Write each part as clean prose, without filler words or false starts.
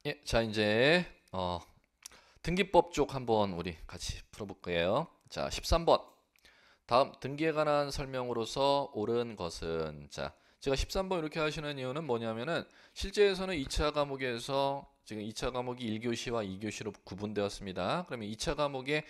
예, 자 이제 등기법 쪽 한번 우리 같이 풀어볼 거예요. 자, 13번. 다음 등기에 관한 설명으로서 옳은 것은 제가 13번 이렇게 하시는 이유는 뭐냐면은 실제에서는 2차 과목에서 지금 2차 과목이 1교시와 2교시로 구분되었습니다. 그러면 2차 과목에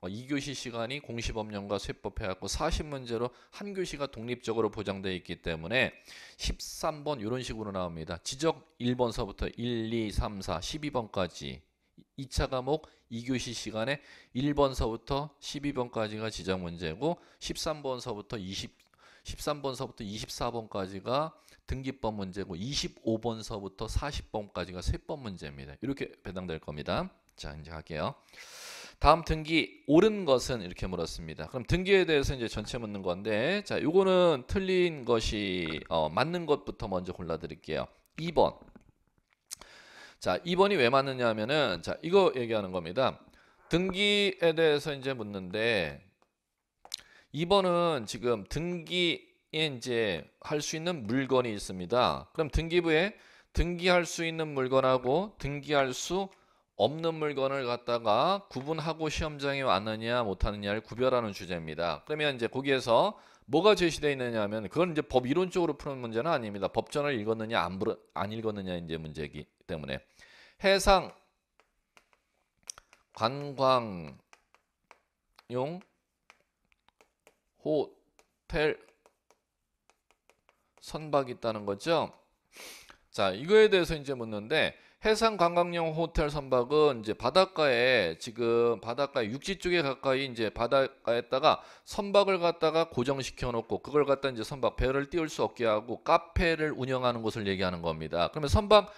2교시 시간이 공시법령과 세법 해갖고 40문제로 한 교시가 독립적으로 보장되어 있기 때문에 13번 이런 식으로 나옵니다. 지적 1번서부터 1, 2, 3, 4, 12번까지 2차 과목 2교시 시간에 1번서부터 12번까지가 지적 문제고 13번서부터 24번까지가 등기법 문제고 25번서부터 40번까지가 세법 문제입니다. 이렇게 배당될 겁니다. 자, 이제 할게요. 다음 등기 옳은 것은 이렇게 물었습니다. 그럼 등기에 대해서 이제 전체 묻는 건데, 자, 요거는 틀린 것이 맞는 것부터 먼저 골라 드릴게요. 2번. 자, 2번이 왜 맞느냐 하면은 자, 이거 얘기하는 겁니다. 등기에 대해서 이제 묻는데 2번은 지금 등기에 이제 할 수 있는 물건이 있습니다. 그럼 등기부에 등기할 수 있는 물건하고 등기할 수 없는 물건을 갖다가 구분하고 시험장에 왔느냐 못하느냐를 구별하는 주제입니다. 그러면 이제 거기에서 뭐가 제시되어 있느냐 하면 그건 이제 법 이론적으로 푸는 문제는 아닙니다. 법전을 읽었느냐 안 읽었느냐 이제 문제이기 때문에 해상 관광용 호텔 선박이 있다는 거죠. 자, 이거에 대해서 이제 묻는데 해상 관광용 호텔 선박은 이제 바닷가에 지금 바닷가 육지 쪽에 가까이 이제 바닷가에다가 선박을 갖다가 고정시켜 놓고 그걸 갖다 이제 선박 배를 띄울 수 없게 하고 카페를 운영하는 곳을 얘기하는 겁니다. 그러면 선박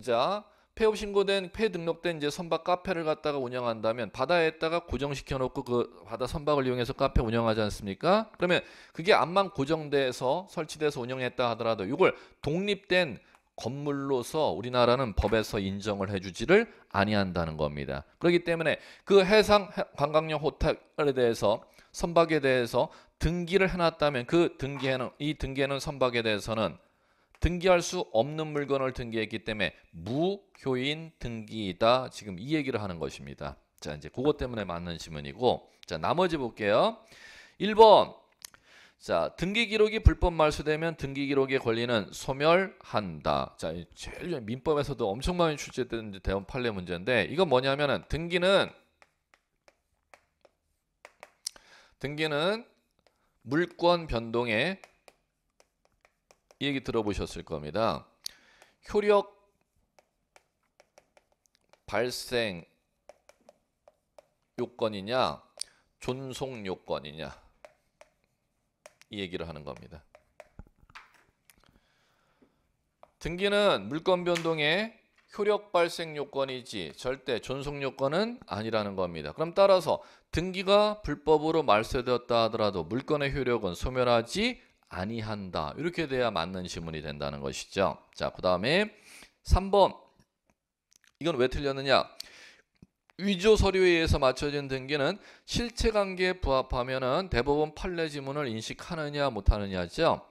자 폐업 신고된 폐 등록된 이제 선박 카페를 갖다가 운영한다면 바다에다가 고정시켜 놓고 그 바다 선박을 이용해서 카페 운영하지 않습니까? 그러면 그게 암만 고정돼서 설치돼서 운영했다 하더라도 이걸 독립된 건물로서 우리나라는 법에서 인정을 해주지를 아니한다는 겁니다. 그렇기 때문에 그 해상 관광용 호텔에 대해서 선박에 대해서 등기를 해놨다면 그 등기에는 이 등기해놓은 선박에 대해서는 등기할 수 없는 물건을 등기했기 때문에 무효인 등기이다. 지금 이 얘기를 하는 것입니다. 자, 이제 그것 때문에 맞는 지문이고, 자, 나머지 볼게요. 1번. 자, 등기 기록이 불법 말소되면 등기 기록의 권리는 소멸한다. 자, 제일 민법에서도 엄청 많이 출제되는 대원 판례 문제인데 이건 뭐냐면은 등기는 물권 변동에 이 얘기 들어보셨을 겁니다. 효력 발생 요건이냐 존속 요건이냐 이 얘기를 하는 겁니다. 등기는 물권 변동의 효력 발생 요건이지 절대 존속 요건은 아니라는 겁니다. 그럼 따라서 등기가 불법으로 말소되었다 하더라도 물권의 효력은 소멸하지 아니한다. 이렇게 돼야 맞는 지문이 된다는 것이죠. 자, 그 다음에 3번. 이건 왜 틀렸느냐? 위조 서류에 의해서 맞춰진 등기는 실체관계에 부합하면은 대법원 판례 지문을 인식하느냐 못하느냐죠.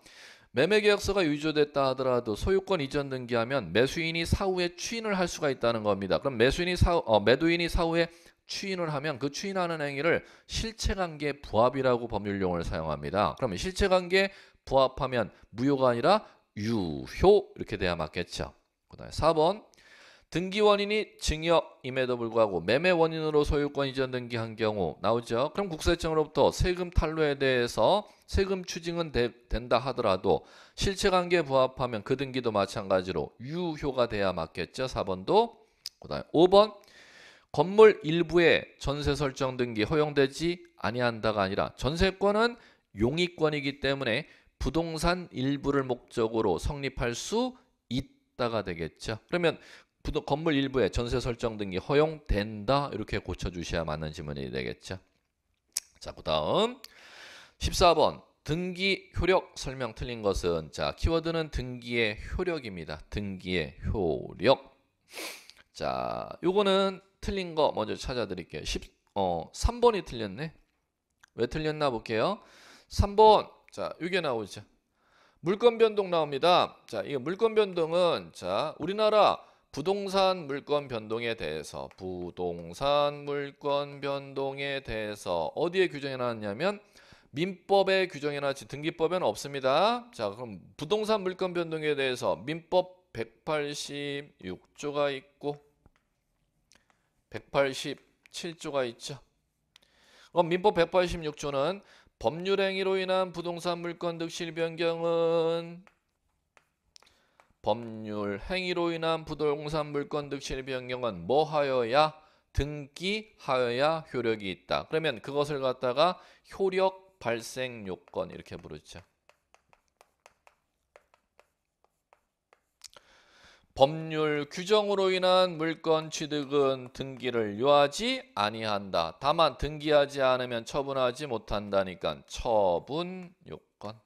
매매계약서가 위조됐다 하더라도 소유권 이전 등기하면 매수인이 사후에 추인을 할 수가 있다는 겁니다. 그럼 매도인이 사후에 추인을 하면 그 추인하는 행위를 실체관계 부합이라고 법률용어를 사용합니다. 그러면 실체관계 부합하면 무효가 아니라 유효 이렇게 돼야 맞겠죠. 그다음에 4번. 등기 원인이 증여임에도 불구하고 매매 원인으로 소유권 이전 등기한 경우 나오죠. 그럼 국세청으로부터 세금 탄로에 대해서 세금 추징은 된다 하더라도 실체관계에 부합하면 그 등기도 마찬가지로 유효가 돼야 맞겠죠. 4번도. 그다음에 5번. 건물 일부의 전세 설정 등기 허용되지 아니한다가 아니라 전세권은 용익권이기 때문에 부동산 일부를 목적으로 성립할 수 있다가 되겠죠. 그러면 건물 일부에 전세 설정 등기 허용된다 이렇게 고쳐주셔야 맞는 지문이 되겠죠. 자, 그 다음 14번 등기 효력 설명 틀린 것은 자 키워드는 등기의 효력입니다. 등기의 효력. 자, 요거는 틀린 거 먼저 찾아드릴게요. 3번이 틀렸네. 왜 틀렸나 볼게요. 3번. 자, 이게 나오죠. 물권 변동 나옵니다. 자, 이거 물권 변동은 자, 우리나라 부동산 물권 변동에 대해서 어디에 규정이 나왔냐면 민법에 규정이 나왔지 등기법에는 없습니다. 자, 그럼 부동산 물권 변동에 대해서 민법 186조가 있고 187조가 있죠. 그럼 민법 186조는 법률 행위로 인한 부동산 물권 득실 변경은 뭐 하여야? 등기하여야 효력이 있다. 그러면 그것을 갖다가 효력 발생 요건 이렇게 부르죠. 법률 규정으로 인한 물권 취득은 등기를 요하지 아니한다. 다만 등기하지 않으면 처분하지 못한다니까 처분 요건.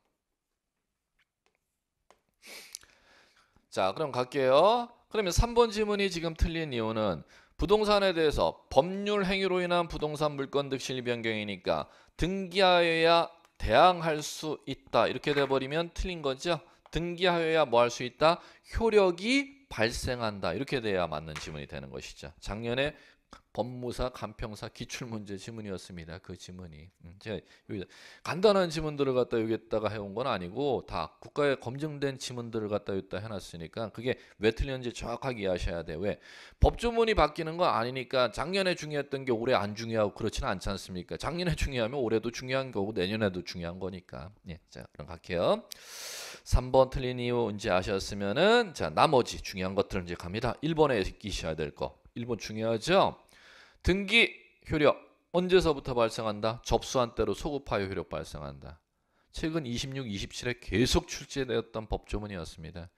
자, 그럼 갈게요. 그러면 3번 지문이 지금 틀린 이유는 부동산에 대해서 법률 행위로 인한 부동산 물권 득실 변경이니까 등기하여야 대항할 수 있다. 이렇게 돼버리면 틀린 거죠. 등기하여야 뭐 할 수 있다? 효력이 발생한다. 이렇게 돼야 맞는 지문이 되는 것이죠. 작년에 법무사 간평사 기출문제 지문이었습니다. 그 지문이. 제가 여기 간단한 지문들을 갖다 여기다가 해온 건 아니고 다 국가에 검증된 지문들을 갖다 여기다 해놨으니까 그게 왜 틀렸는지 정확하게 이해하셔야 돼. 왜? 법조문이 바뀌는 거 아니니까 작년에 중요했던 게 올해 안 중요하고 그렇지는 않지 않습니까? 작년에 중요하면 올해도 중요한 거고 내년에도 중요한 거니까. 예, 자, 그럼 갈게요. 3번 틀린 이유 언제 아셨으면은 자, 나머지 중요한 것들은 이제 갑니다. 1번에 익히셔야 될 거. 1번 중요하죠? 등기 효력 언제서부터 발생한다? 접수한 때로 소급하여 효력 발생한다. 최근 26, 27에 계속 출제되었던 법조문이었습니다.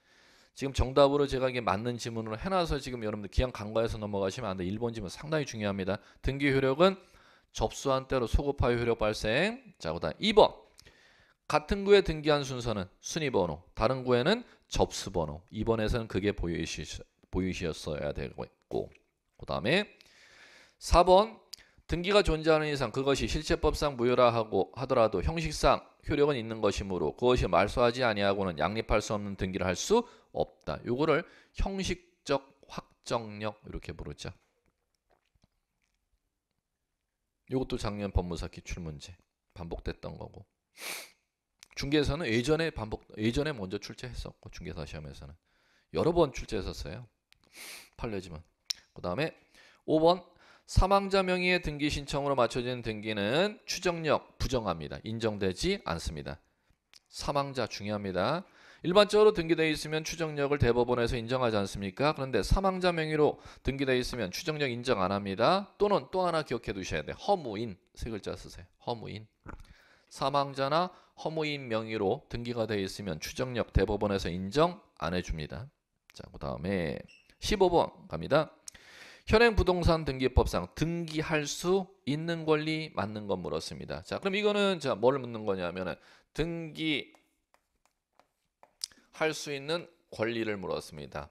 지금 정답으로 제가 이게 맞는 지문으로 해놔서 지금 여러분들 그냥 간과해서 넘어가시면 안 돼. 1번 지문 상당히 중요합니다. 등기 효력은 접수한 때로 소급하여 효력 발생. 자, 그다음 2번 같은 구에 등기한 순서는 순위번호, 다른 구에는 접수번호. 2번에서는 그게 보이셨어야 되고 있고, 그 다음에 4번 등기가 존재하는 이상 그것이 실체법상 무효라 하더라도 형식상 효력은 있는 것이므로 그것이 말소하지 아니하고는 양립할 수 없는 등기를 할 수 없다. 요거를 형식적 확정력 이렇게 부르죠. 요것도 작년 법무사 기출문제 반복됐던 거고. 중개사는 예전에 먼저 출제했었고 중개사 시험에서는 여러 번 출제했었어요. 판례지문. 그 다음에 5번 사망자 명의의 등기 신청으로 맞춰진 등기는 추정력 부정합니다. 인정되지 않습니다. 사망자 중요합니다. 일반적으로 등기되어 있으면 추정력을 대법원에서 인정하지 않습니까? 그런데 사망자 명의로 등기되어 있으면 추정력 인정 안 합니다. 또는 또 하나 기억해 두셔야 돼요. 허무인 세 글자 쓰세요. 허무인. 사망자나 허무인 명의로 등기가 되어 있으면 추정력 대법원에서 인정 안 해줍니다. 자, 그 다음에 15번 갑니다. 현행 부동산 등기법상 등기할 수 있는 권리 맞는 건 물었습니다. 자, 그럼 이거는 자, 뭘 묻는 거냐면은 등기할 수 있는 권리를 물었습니다.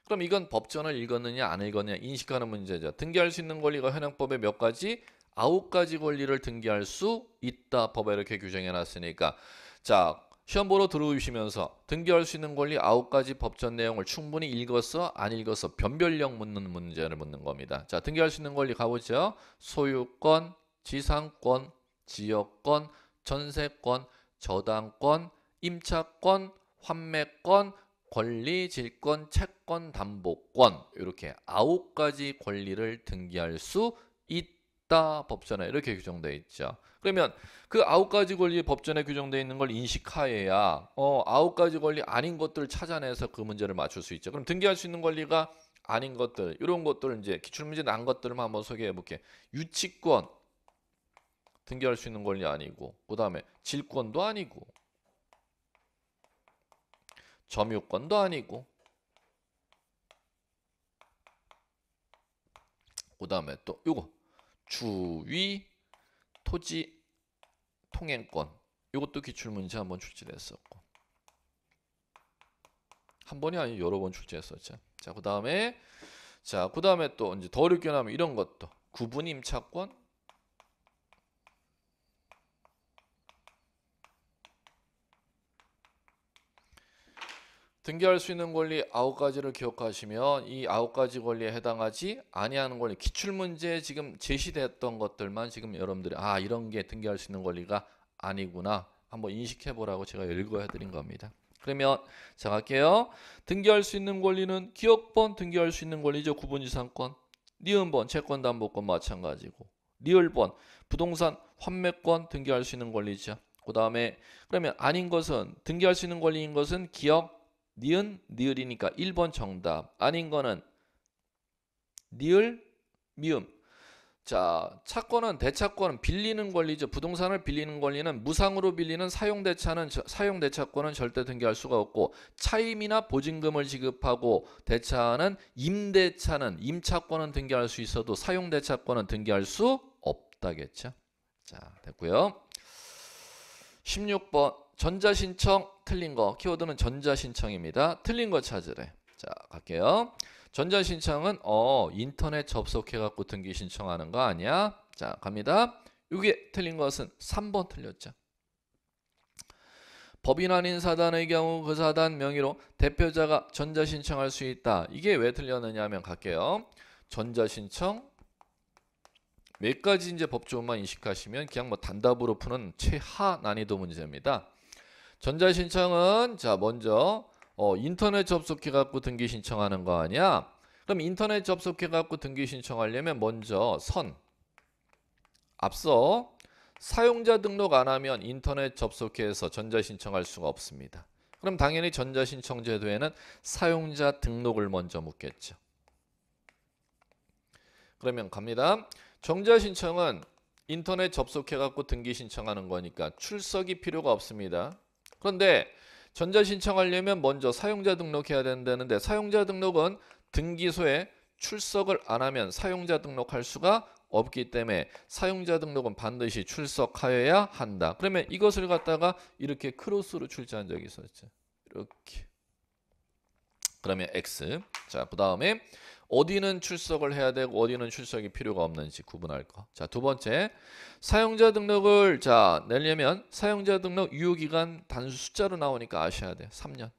그럼 이건 법전을 읽었느냐 안 읽었느냐 인식하는 문제죠. 등기할 수 있는 권리가 현행법에 몇 가지? 9가지 권리를 등기할 수 있다. 법에 이렇게 규정해 놨으니까 자, 시험 보러 들어오시면서 등기할 수 있는 권리 9가지 법전 내용을 충분히 읽었어? 안 읽었어? 변별력 묻는 문제를 묻는 겁니다. 자, 등기할 수 있는 권리 가보죠. 소유권, 지상권, 지역권, 전세권, 저당권, 임차권, 환매권, 권리, 질권, 채권, 담보권 이렇게 9가지 권리를 등기할 수 있다. 법전에 이렇게 규정되어 있죠. 그러면 그 9가지 권리 법전에 규정되어 있는 걸 인식하여야 9가지 권리 아닌 것들을 찾아내서 그 문제를 맞출 수 있죠. 그럼 등기할 수 있는 권리가 아닌 것들 이런 것들을 이제 기출문제 난 것들을 한번 소개해 볼게요. 유치권 등기할 수 있는 권리 아니고 그 다음에 질권도 아니고 점유권도 아니고 그 다음에 또 요거 주위 토지 통행권 이것도 기출문제 한번 출제됐었고 한 번이 아니고 여러 번 출제했었죠. 자, 그 다음에 또 이제 더 어렵게 나면 이런 것도 구분 임차권 등기할 수 있는 권리 9가지를 기억하시면 이 9가지 권리에 해당하지 아니하는 권리, 기출문제에 지금 제시됐던 것들만 지금 여러분들이 이런 게 등기할 수 있는 권리가 아니구나 한번 인식해 보라고 제가 읽어해 드린 겁니다. 그러면 자 갈게요. 등기할 수 있는 권리는 기억번 등기할 수 있는 권리죠. 구분이상권, 니은번 채권담보권 마찬가지고, 리을번 부동산 환매권 등기할 수 있는 권리죠. 그 다음에 그러면 아닌 것은 등기할 수 있는 권리인 것은 기억 니은 니을이니까 1번 정답. 아닌 거는 니을 미음. 자, 차권은 대차권은 빌리는 권리죠. 부동산을 빌리는 권리는 무상으로 빌리는 사용대차권은 절대 등기할 수가 없고, 차임이나 보증금을 지급하고 대차는 임대차는 임차권은 등기할 수 있어도 사용대차권은 등기할 수 없다겠죠. 자, 됐고요. 16번 전자신청 틀린 거. 키워드는 전자신청입니다. 틀린 거 찾으래. 자, 갈게요. 전자신청은 인터넷 접속해 갖고 등기 신청하는 거 아니야? 자, 갑니다. 이게 틀린 것은 3번 틀렸죠. 법인 아닌 사단의 경우 그 사단 명의로 대표자가 전자신청할 수 있다. 이게 왜 틀렸느냐 하면 갈게요. 전자신청 몇 가지 이제 법조문만 인식하시면 그냥 뭐 단답으로 푸는 최하 난이도 문제입니다. 전자신청은 자 먼저 인터넷 접속해 갖고 등기 신청하는 거 아니야? 그럼 인터넷 접속해 갖고 등기 신청하려면 먼저 앞서 사용자 등록 안 하면 인터넷 접속해서 전자신청할 수가 없습니다. 그럼 당연히 전자신청 제도에는 사용자 등록을 먼저 묻겠죠. 그러면 갑니다. 전자신청은 인터넷 접속해 갖고 등기 신청하는 거니까 출석이 필요가 없습니다. 그런데 전자신청하려면 먼저 사용자 등록해야 된다는데, 사용자 등록은 등기소에 출석을 안 하면 사용자 등록할 수가 없기 때문에 사용자 등록은 반드시 출석하여야 한다. 그러면 이것을 갖다가 이렇게 크로스로 출제한 적이 있었죠. 이렇게. 그러면 X. 자, 그 다음에 어디는 출석을 해야 되고 어디는 출석이 필요가 없는지 구분할 거. 자, 두 번째. 사용자 등록을 내려면 사용자 등록 유효기간 단수 숫자로 나오니까 아셔야 돼요. 3년.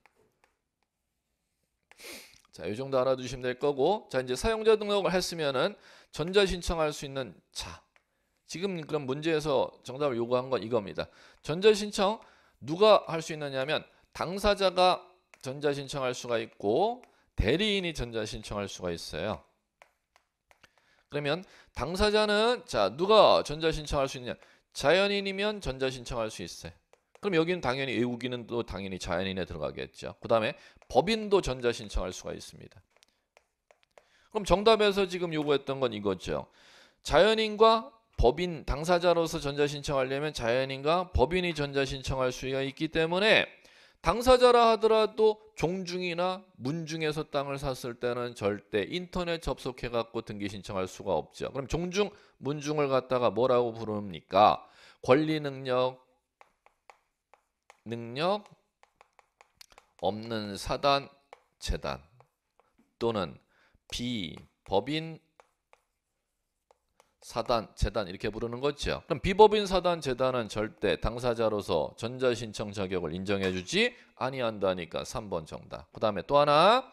자, 이 정도 알아두시면 될 거고. 자, 이제 사용자 등록을 했으면은 전자 신청할 수 있는 지금 그럼 문제에서 정답을 요구한 건 이겁니다. 전자 신청 누가 할 수 있느냐면 당사자가 전자 신청할 수가 있고 대리인이 전자 신청할 수가 있어요. 그러면 당사자는 누가 전자 신청할 수 있냐? 자연인이면 전자 신청할 수 있어요. 그럼 여기는 당연히 외국인은 또 당연히 자연인에 들어가겠죠. 그 다음에 법인도 전자 신청할 수가 있습니다. 그럼 정답에서 지금 요구했던 건 이거죠. 자연인과 법인 당사자로서 전자 신청하려면 자연인과 법인이 전자 신청할 수가 있기 때문에 당사자라 하더라도 종중이나 문중에서 땅을 샀을 때는 절대 인터넷 접속해 갖고 등기 신청할 수가 없죠. 그럼 종중, 문중을 갖다가 뭐라고 부릅니까? 권리 능력 없는 사단, 재단 또는 비법인 사단, 재단 이렇게 부르는 거죠. 그럼 비법인 사단, 재단은 절대 당사자로서 전자신청 자격을 인정해주지 아니한다니까 3번 정답. 그 다음에 또 하나,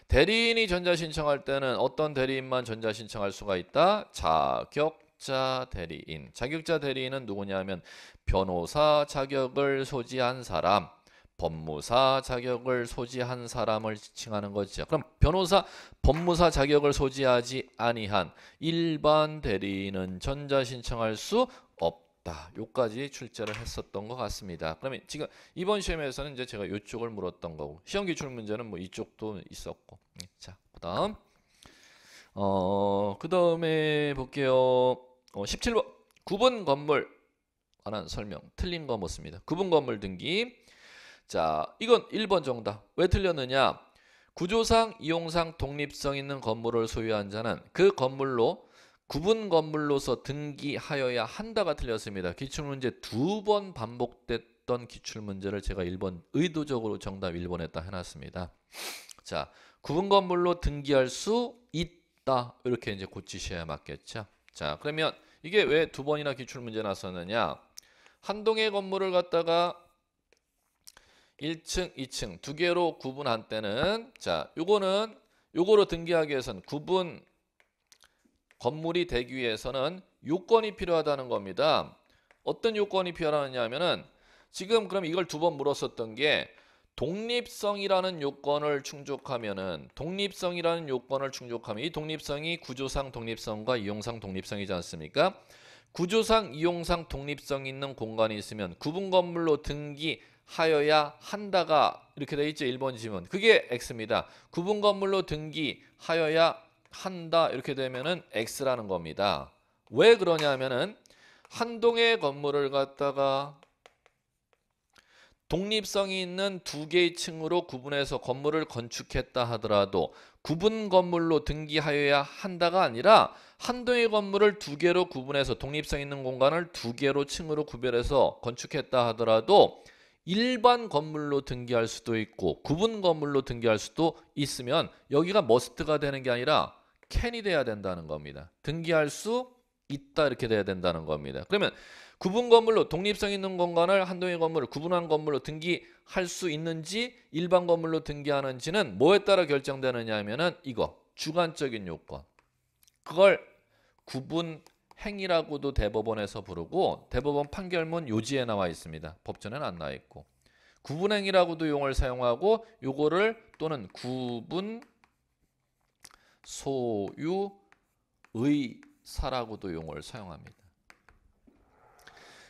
대리인이 전자신청할 때는 어떤 대리인만 전자신청할 수가 있다? 자격자 대리인. 자격자 대리인은 누구냐면 변호사 자격을 소지한 사람, 법무사 자격을 소지한 사람을 지칭하는 거죠. 그럼 변호사, 법무사 자격을 소지하지 아니한 일반 대리인은 전자신청할 수 없다. 요까지 출제를 했었던 것 같습니다. 그러면 지금 이번 시험에서는 이제 제가 이쪽을 물었던 거고, 시험 기출 문제는 뭐 이쪽도 있었고. 자, 그다음 그다음에 볼게요. 17번 구분 건물 관한 설명. 틀린 거 묻습니다. 구분 건물 등기. 자, 이건 1번 정답. 왜 틀렸느냐? 구조상, 이용상 독립성 있는 건물을 소유한 자는 그 건물로 구분 건물로서 등기하여야 한다가 틀렸습니다. 기출문제 2번 반복됐던 기출문제를 제가 1번 의도적으로 정답 1번에다 해놨습니다. 자, 구분 건물로 등기할 수 있다. 이렇게 이제 고치셔야 맞겠죠. 자, 그러면 이게 왜 2번이나 기출문제 났었느냐? 한 동의 건물을 갖다가 1층, 2층 두 개로 구분한 때는 자, 요거로 등기하기 위해서는 구분 건물이 되기 위해서는 요건이 필요하다는 겁니다. 어떤 요건이 필요하냐면은 지금 그럼 이걸 두 번 물었었던 게 독립성이라는 요건을 충족하면은 이 독립성이 구조상 독립성과 이용상 독립성이지 않습니까? 구조상 이용상 독립성 있는 공간이 있으면 구분 건물로 등기하여야 한다가 이렇게 돼 있죠. 1번 지문. 그게 X입니다. 구분 건물로 등기하여야 한다 이렇게 되면은 X라는 겁니다. 왜 그러냐면은 한 동의 건물을 갖다가 독립성이 있는 두 개의 층으로 구분해서 건물을 건축했다 하더라도 구분 건물로 등기하여야 한다가 아니라 한 동의 건물을 두 개로 구분해서 독립성 있는 공간을 두 개로 층으로 구별해서 건축했다 하더라도 일반 건물로 등기할 수도 있고 구분 건물로 등기할 수도 있으면 여기가 머스트가 되는 게 아니라 캔이 돼야 된다는 겁니다. 등기할 수 있다 이렇게 돼야 된다는 겁니다. 그러면 구분 건물로 독립성 있는 공간을 한 동의 건물을 구분한 건물로 등기할 수 있는지 일반 건물로 등기하는지는 뭐에 따라 결정되느냐 하면은 이거 주관적인 요건. 그걸 구분 행위라고도 대법원에서 부르고 대법원 판결문 요지에 나와 있습니다. 법전에는 안 나와 있고. 구분 행위라고도 용어를 사용하고 요거를 또는 구분 소유 의사라고도 용어를 사용합니다.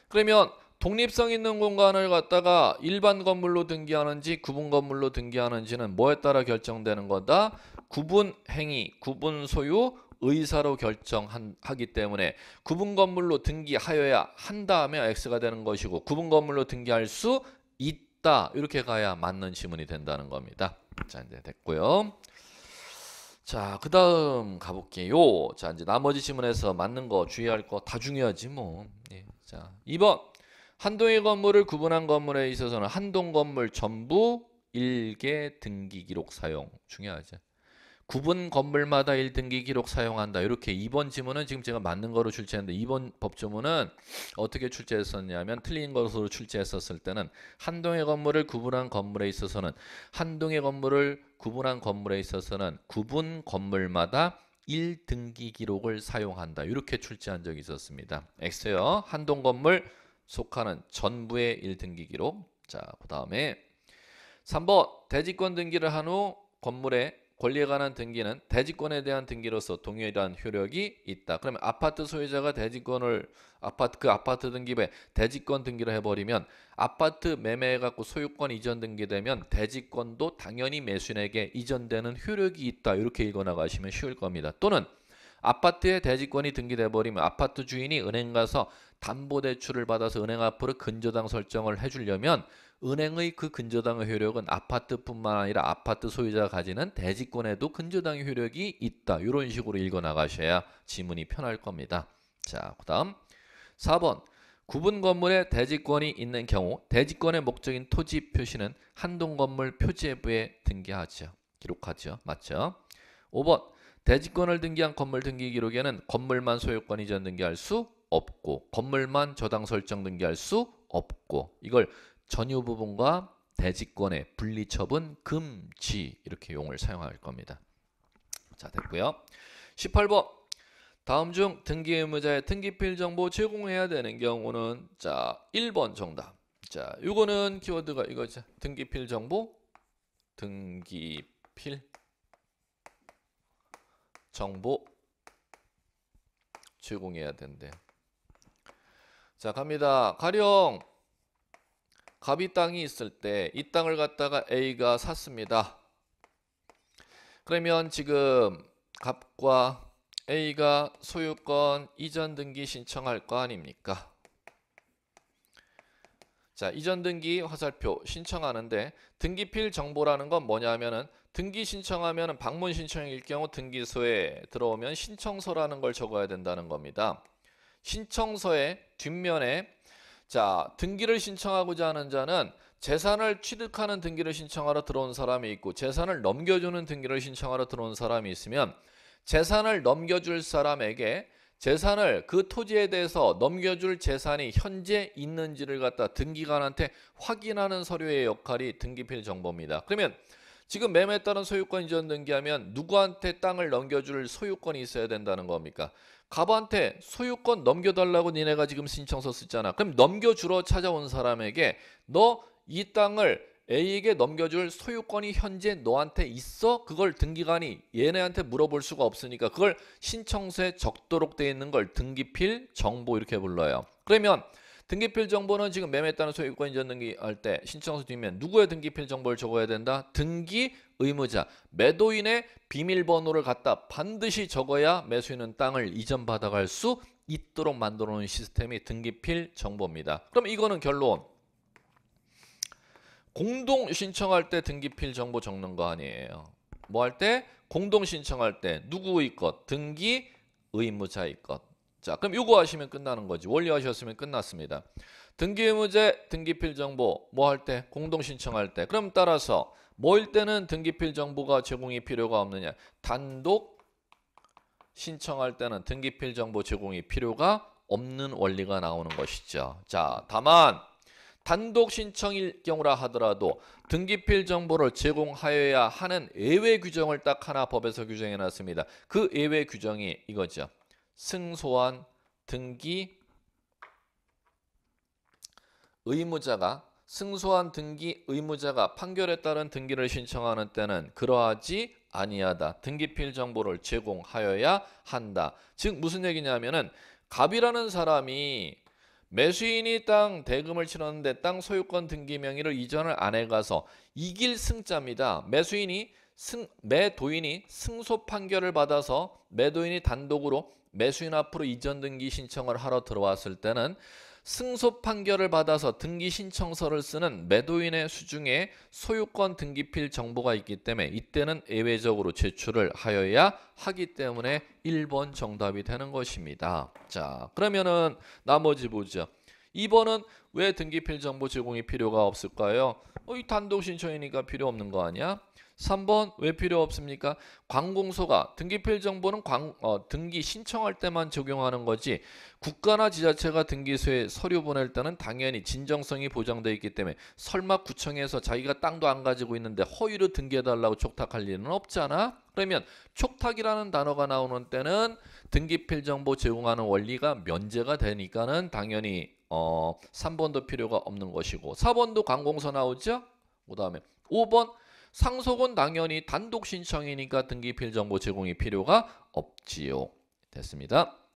그러면 독립성 있는 공간을 갖다가 일반 건물로 등기하는지 구분 건물로 등기하는지는 뭐에 따라 결정되는 거다? 구분 행위, 구분 소유, 의사로 결정하기 때문에 구분 건물로 등기하여야 한다 하면 X가 되는 것이고 구분 건물로 등기할 수 있다 이렇게 가야 맞는 지문이 된다는 겁니다. 자, 이제 됐고요. 자, 그 다음 가볼게요. 자, 이제 나머지 지문에서 맞는 거 주의할 거 다 중요하지 뭐. 예. 자, 2번. 한 동의 건물을 구분한 건물에 있어서는 한 동 건물 전부 일개 등기 기록 사용. 중요하죠. 구분 건물마다 1등기 기록 사용한다. 이렇게 2번 지문은 지금 제가 맞는 거로 출제했는데 2번 법조문은 어떻게 출제했었냐면 틀린 것으로 출제했었을 때는 한 동의 건물을 구분한 건물에 있어서는 한 동의 건물을 구분한 건물에 있어서는 구분 건물마다 1등기 기록을 사용한다. 이렇게 출제한 적이 있었습니다. X요. 한 동 건물 속하는 전부의 1등기 기록. 자, 그 다음에 3번 대지권 등기를 한 후 건물의 권리에 관한 등기는 대지권에 대한 등기로서 동일한 효력이 있다. 그러면 아파트 소유자가 아파트 등기부에 대지권 등기를 해버리면 아파트 매매해갖고 소유권 이전 등기되면 대지권도 당연히 매수인에게 이전되는 효력이 있다. 이렇게 읽어나가시면 쉬울 겁니다. 또는 아파트에 대지권이 등기돼버리면 아파트 주인이 은행 가서 담보대출을 받아서 은행 앞으로 근저당 설정을 해주려면 은행의 그 근저당의 효력은 아파트뿐만 아니라 아파트 소유자가 가지는 대지권에도 근저당의 효력이 있다. 이런 식으로 읽어나가셔야 지문이 편할 겁니다. 자, 그 다음 4번. 구분 건물에 대지권이 있는 경우 대지권의 목적인 토지 표시는 한동 건물 표지부에 등기하죠. 기록하죠. 맞죠? 5번. 대지권을 등기한 건물 등기 기록에는 건물만 소유권 이전 등기할 수 없고 건물만 저당 설정 등기할 수 없고 이걸 전유 부분과 대지권의 분리처분 금지 이렇게 용어를 사용할 겁니다. 자, 됐고요. 18번. 다음 중 등기 의무자의 등기필 정보 제공해야 되는 경우는 자, 1번 정답. 자, 요거는 키워드가 이거죠. 등기필 정보. 등기필 정보 제공해야 된대. 자, 갑니다. 가령 갑이 땅이 있을 때 이 땅을 갖다가 A가 샀습니다. 그러면 지금 갑과 A가 소유권 이전 등기 신청할 거 아닙니까? 자, 이전 등기 화살표 신청하는데 등기필 정보라는 건 뭐냐면은 등기 신청하면은 방문 신청일 경우 등기소에 들어오면 신청서라는 걸 적어야 된다는 겁니다. 신청서의 뒷면에 자, 등기를 신청하고자 하는 자는 재산을 취득하는 등기를 신청하러 들어온 사람이 있고 재산을 넘겨주는 등기를 신청하러 들어온 사람이 있으면 재산을 넘겨줄 사람에게 재산을 그 토지에 대해서 넘겨줄 재산이 현재 있는지를 갖다 등기관한테 확인하는 서류의 역할이 등기필 정보입니다. 그러면 지금 매매에 따른 소유권 이전 등기하면 누구한테 땅을 넘겨줄 소유권이 있어야 된다는 겁니까? 갑한테 소유권 넘겨달라고 니네가 지금 신청서 썼잖아. 그럼 넘겨주러 찾아온 사람에게 너 이 땅을 A에게 넘겨줄 소유권이 현재 너한테 있어? 그걸 등기관이 얘네한테 물어볼 수가 없으니까 그걸 신청서에 적도록 돼 있는 걸 등기필 정보 이렇게 불러요. 그러면 등기필 정보는 지금 매매에 따른 소유권 이전 등기할 때 신청서 뒷면 누구의 등기필 정보를 적어야 된다? 등기 의무자, 매도인의 비밀번호를 갖다 반드시 적어야 매수인은 땅을 이전받아갈 수 있도록 만들어 놓은 시스템이 등기필 정보입니다. 그럼 이거는 결론. 공동 신청할 때 등기필 정보 적는 거 아니에요. 뭐 할 때? 공동 신청할 때 누구의 것? 등기 의무자의 것. 자, 그럼 이거 하시면 끝나는 거지. 원리 하셨으면 끝났습니다. 등기 의무자 등기필 정보 뭐 할 때? 공동 신청할 때. 그럼 따라서 뭐일 때는 등기필 정보가 제공이 필요가 없느냐? 단독 신청할 때는 등기필 정보 제공이 필요가 없는 원리가 나오는 것이죠. 자, 다만 단독 신청일 경우라 하더라도 등기필 정보를 제공하여야 하는 예외 규정을 딱 하나 법에서 규정해 놨습니다. 그 예외 규정이 이거죠. 승소한 등기 의무자가 승소한 등기 의무자가 판결에 따른 등기를 신청하는 때는 그러하지 아니하다. 등기필 정보를 제공하여야 한다. 즉 무슨 얘기냐면은 갑이라는 사람이 매수인이 땅 대금을 치렀는데 땅 소유권 등기 명의를 이전을 안 해가서 이길 승자입니다. 매도인이 승소 판결을 받아서 매도인이 단독으로 매수인 앞으로 이전 등기 신청을 하러 들어왔을 때는 승소 판결을 받아서 등기 신청서를 쓰는 매도인의 수중에 소유권 등기필 정보가 있기 때문에 이때는 예외적으로 제출을 하여야 하기 때문에 1번 정답이 되는 것입니다. 자, 그러면은 나머지 보죠. 2번은 왜 등기필 정보 제공이 필요가 없을까요? 이 단독 신청이니까 필요 없는 거 아니야? 3번 왜 필요 없습니까? 관공서가 등기필 정보는 등기 신청할 때만 적용하는 거지 국가나 지자체가 등기소에 서류 보낼 때는 당연히 진정성이 보장되어 있기 때문에 설마 구청에서 자기가 땅도 안 가지고 있는데 허위로 등기해달라고 촉탁할 일은 없잖아. 그러면 촉탁이라는 단어가 나오는 때는 등기필 정보 제공하는 원리가 면제가 되니까는 당연히 3번도 필요가 없는 것이고 4번도 관공서 나오죠. 그 다음에 5번 상속은 당연히 단독 신청이니까 등기필 정보 제공이 필요가 없지요. 됐습니다.